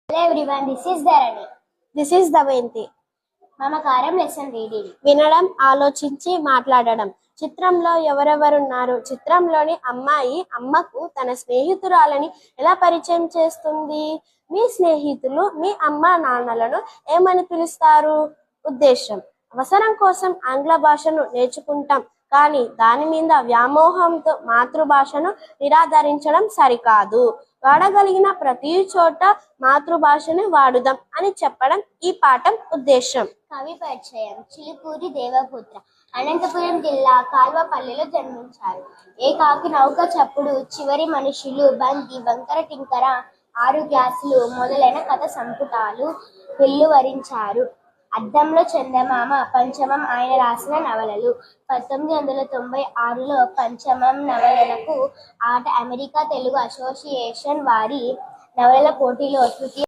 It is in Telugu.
Hello everyone, this is Dharani. This is Damayanti. మమకారం లెసన్ రీడింగ్. వినడం, ఆలోచించి మాట్లాడడం. చిత్రంలో ఎవరెవరున్నారు? చిత్రంలోని అమ్మాయి అమ్మకు తన స్నేహితురాలని ఎలా పరిచయం చేస్తుంది? మీ స్నేహితులు మీ అమ్మ నాన్నలను ఏమని పిలుస్తారు? ఉద్దేశం: అవసరం కోసం ఆంగ్ల భాషను నేర్చుకుంటాం, కానీ దాని మీద వ్యామోహంతో మాతృభాషను నిరాదరించడం సరికాదు. వాడగలిగిన ప్రతి చోట మాతృభాషని వాడుదాం అని చెప్పడం ఈ పాఠం ఉద్దేశం. కవి పరిచయం: చిలుకూరి దేవపుత్ర, అనంతపురం జిల్లా కాల్వపల్లిలో జన్మించారు. ఏకాకి నౌక చప్పుడు, చివరి మనుషులు, బంతి, వంకర టింకర, 6 గ్లాసులు మొదలైన కథ సంపుటాలు వెల్లువరించారు. అద్దంలో చందమామ పంచమం ఆయన రాసిన నవలలు. 1996లో పంచమం నవలలకు ఆట అమెరికా తెలుగు అసోసియేషన్ వారి నవలల పోటీలో తృతీయ